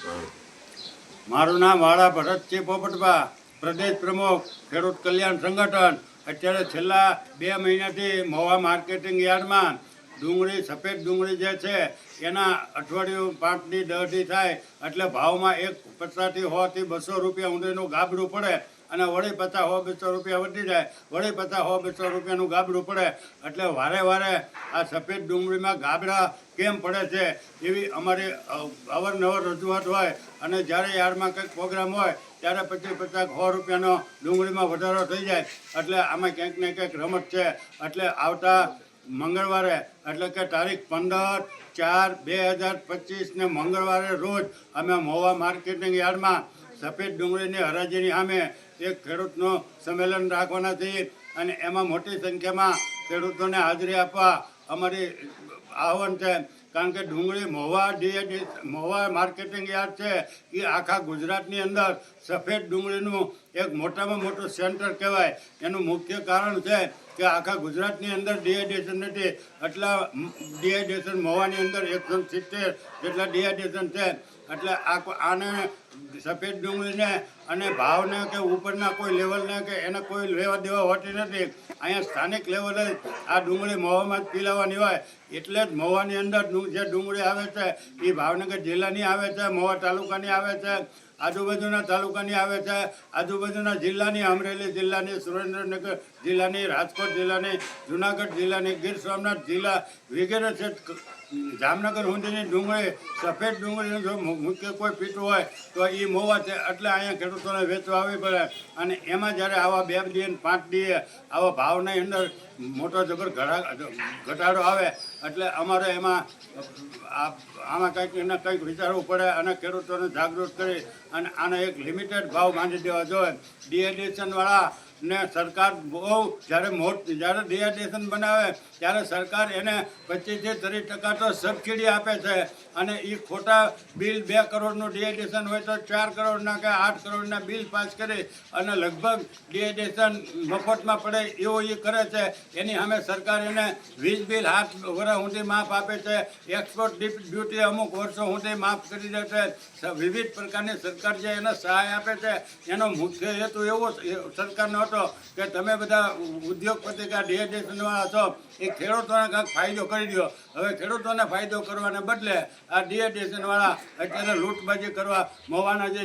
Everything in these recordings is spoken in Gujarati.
મારું નામ વાળા ભરતસિંહ પોપટભા, પ્રદેશ પ્રમુખ ખેડૂત કલ્યાણ સંગઠન. અત્યારે છેલ્લા 2 મહિનાથી મહુવા માર્કેટિંગ યાર્ડમાં ડુંગળી, સફેદ ડુંગળી જે છે એના અઠવાડિયું 5 થી 10 દી થાય એટલે ભાવમાં 50 થી 100 થી 200 રૂપિયા ઊંડીનું ગાબડું પડે અને વળી 50 100 200 રૂપિયા વધી જાય, વળી 50 100 200 રૂપિયાનું ગાબડું પડે. એટલે વારે વારે આ સફેદ ડુંગળીમાં ગાબડા કેમ પડે છે એવી અમારી અવારનવાર રજૂઆત હોય અને જ્યારે યાર્ડમાં કંઈક પ્રોગ્રામ હોય ત્યારે 50 100 રૂપિયાનો ડુંગળીમાં વધારો થઈ જાય. એટલે આમાં ક્યાંક ને ક્યાંક રમત છે. એટલે આવતા મંગળવારે એટલે કે તારીખ 15/4/2025 ને મંગળવારે રોજ અમે મહુવા માર્કેટિંગ યાર્ડમાં સફેદ ડુંગળીની હરાજીની સામે એક ખેડૂતનું સંમેલન રાખવાના છીએ અને એમાં મોટી સંખ્યામાં ખેડૂતોને હાજરી આપવા અમારી આહવાન છે. કારણ કે ડુંગળી મહુવા માર્કેટિંગ યાર્ડ છે એ આખા ગુજરાતની અંદર સફેદ ડુંગળીનું એક મોટામાં મોટું સેન્ટર કહેવાય. એનું મુખ્ય કારણ છે કે આખા ગુજરાતની અંદર ડિહાઇડ્રેશન નથી. એટલા ડિહાઇડ્રેશન મહુવાની અંદર 170 જેટલા ડિહાઇડ્રેશન છે. એટલે આને સફેદ ડુંગળીને અને ભાવને કે ઉપરના કોઈ લેવલને કે એને કોઈ લેવા દેવા હોતી નથી. અહીંયા સ્થાનિક લેવલે આ ડુંગળી મહુવામાં જ પીલાવાની હોય. એટલે જ મહુવાની અંદર જે ડુંગળી આવે છે એ ભાવનગર જિલ્લાની આવે છે, મહુવા તાલુકાની આવે છે, આજુબાજુના તાલુકાની આવે છે, આજુબાજુના જિલ્લાની, અમરેલી જિલ્લાની, સુરેન્દ્રનગર જિલ્લાની, રાજકોટ જિલ્લાની, જુનાગઢ જિલ્લાની, ગીર સોમનાથ જિલ્લા વગેરે છે. જામનગર સુધીની ડુંગળી, સફેદ ડુંગળીનું જો મુખ્ય કોઈ પીટું હોય તો એ મહુવા છે. એટલે અહીંયા ખેડૂતોને વેચવા આવવી પડે અને એમાં જ્યારે આવા 2 દી 5 દીએ આવા ભાવની અંદર મોટો જબર ઘટાડો આવે એટલે અમારે આમાં કંઈક એને કંઈક વિચારવું પડે અને ખેડૂતોને જાગૃત કરી અને આને એક લિમિટેડ ભાવ બાંધી દેવા જોઈએ. ડિહાઇડ્રેશનવાળા ને સરકાર બહુ જ્યારે ડિહાઇડ્રેશન બનાવે ત્યારે સરકાર એને 25 થી 30% તો સબસિડી આપે છે અને એ ખોટા બિલ 2 કરોડનું ડિહાઇડ્રેશન હોય તો 4 કરોડના કે 8 કરોડના બિલ પાસ કરી અને લગભગ ડિહાઇડ્રેશન મફતમાં પડે એવું એ કરે છે. એની સામે સરકાર એને વીજ બિલ 7 વર્ષ સુધી માફ આપે છે. એક્સપોર્ટ ડ્યુટી અમુક વર્ષો સુધી માફ કરી દે છે. વિવિધ પ્રકારની સરકાર જે એને સહાય આપે છે એનો મુખ્ય હેતુ એવો સરકારનો હતો કે તમે બધા ઉદ્યોગપતિ કે ડિહાઇડ્રેશનવાળા છો એ ખેડૂતોને કાંઈક ફાયદો કરી દો. હવે ખેડૂતોને ફાયદો કરવાને બદલે આ ડિહાઇડ્રેશનવાળા અત્યારે લૂંટબાજી કરવા મહુવાના જે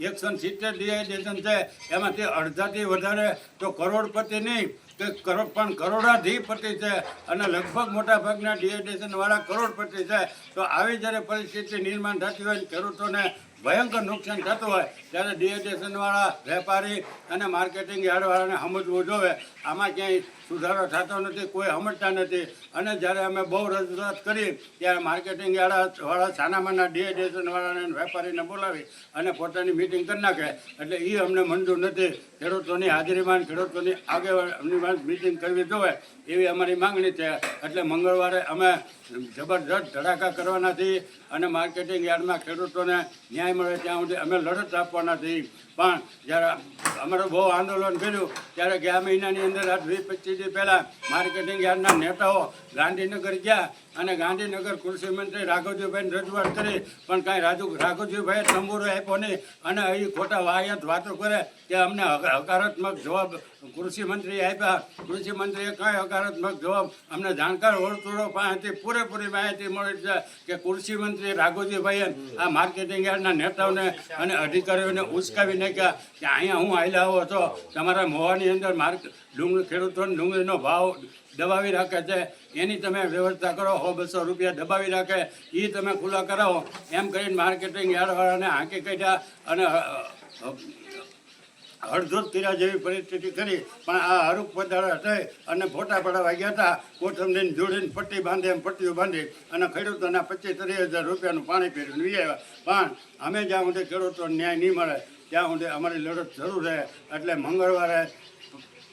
170 ડિહાઇડ્રેશન છે એમાંથી અડધાથી વધારે તો કરોડપતિ નહીં પણ કરોડાધિપતિ છે અને લગભગ મોટા ભાગના ડિહાઇડ્રેશનવાળા કરોડપતિ છે. તો આવી જ્યારે પરિસ્થિતિ નિર્માણ થતી હોય ખેડૂતોને ભયંકર નુકસાન થતું હોય ત્યારે ડિહાઇડ્રેશનવાળા વેપારી અને માર્કેટિંગ યાર્ડવાળાને સમજવું જોઈએ. આમાં ક્યાંય સુધારો થતો નથી, કોઈ સમજતા નથી. અને જ્યારે અમે બહુ રજૂઆત કરી ત્યારે માર્કેટિંગ યાર્ડવાળા છાનામાના ડિહાઇડ્રેશનવાળાને વેપારીને બોલાવી અને પોતાની મિટિંગ કરી નાખે. એટલે એ અમને મંજૂર નથી. ખેડૂતોની હાજરીમાં ખેડૂતોની આગેવાનીમાં મિટિંગ કરવી જોઈએ એવી અમારી માંગણી છે. એટલે મંગળવારે અમે જબરજસ્ત ધડાકા કરવાના છીએ અને માર્કેટિંગ યાર્ડમાં ખેડૂતોને ન્યાય મળે ત્યાં સુધી અમે લડત આપવાના છીએ. પણ જ્યારે અમારું બહુ આંદોલન કર્યું ત્યારે ગયા મહિનાની અંદર આ 20-25 દી પહેલાં માર્કેટિંગ યાર્ડના નેતાઓ ગાંધીનગર ગયા અને ગાંધીનગર કૃષિ મંત્રી રાઘવજીભાઈને રજૂઆત કરી પણ કાંઈ રાઘવજીભાઈએ તંબુરો આપ્યો નહીં અને અહીં ખોટા વાહિયાત વાતો કરે કે અમને હકારાત્મક જવાબ કૃષિ મંત્રીએ આપ્યા. કૃષિ મંત્રીએ કાંઈ હકારાત્મક જવાબ અમને જાણકાર વર્તુળો પાસેથી પૂરેપૂરી માહિતી મળી છે કે કૃષિ મંત્રી રાઘવજીભાઈએ આ માર્કેટિંગ યાર્ડના નેતાઓને અને અધિકારીઓને ઉશ્કાવી નાખ્યા કે અહીંયા હું હાલ્યા આવો છો, તમારા મહુવાની અંદર ખેડૂતોને ડુંગળીનો ભાવ દબાવી રાખે છે એની તમે વ્યવસ્થા કરો, 100-200 રૂપિયા દબાવી રાખે એ તમે ખુલ્લા કરાવો એમ કરીને માર્કેટિંગ યાર્ડવાળાને હાંકી કાઢ્યા અને હળધૂત કર્યા જેવી પરિસ્થિતિ કરી. પણ આ હરુક પધારા થઈ અને ફોટા પડાવવા ગયા હતા. કોથમડીને જોડીને પટ્ટી બાંધી એમ પટ્ટીઓ બાંધી અને ખેડૂતોના 25-30 હજાર રૂપિયાનું પાણી ફેરવીને વી આવ્યા. પણ અમે જ્યાં સુધી ખેડૂતોને ન્યાય નહીં મળે ત્યાં સુધી અમારી લડત શરૂ રહે. એટલે મંગળવારે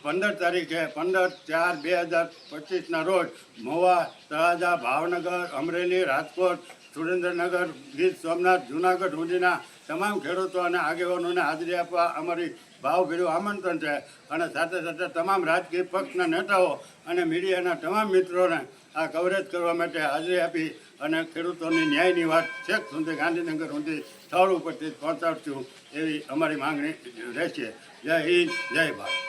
15 તારીખે 15/4/2025ના રોજ મહુવા, તળાજા, ભાવનગર, અમરેલી, રાજકોટ, સુરેન્દ્રનગર, ગીર સોમનાથ, જુનાગઢ સુધીના તમામ ખેડૂતો અને આગેવાનોને હાજરી આપવા અમારી ભાવભીરું આમંત્રણ છે. અને સાથે સાથે તમામ રાજકીય પક્ષના નેતાઓ અને મીડિયાના તમામ મિત્રોને આ કવરેજ કરવા માટે હાજરી આપી અને ખેડૂતોની ન્યાયની વાત છેક સુધી ગાંધીનગર સુધી સ્થળ ઉપરથી પહોંચાડશું એવી અમારી માંગણી રહેશે. જય હિન્દ, જય ભારત.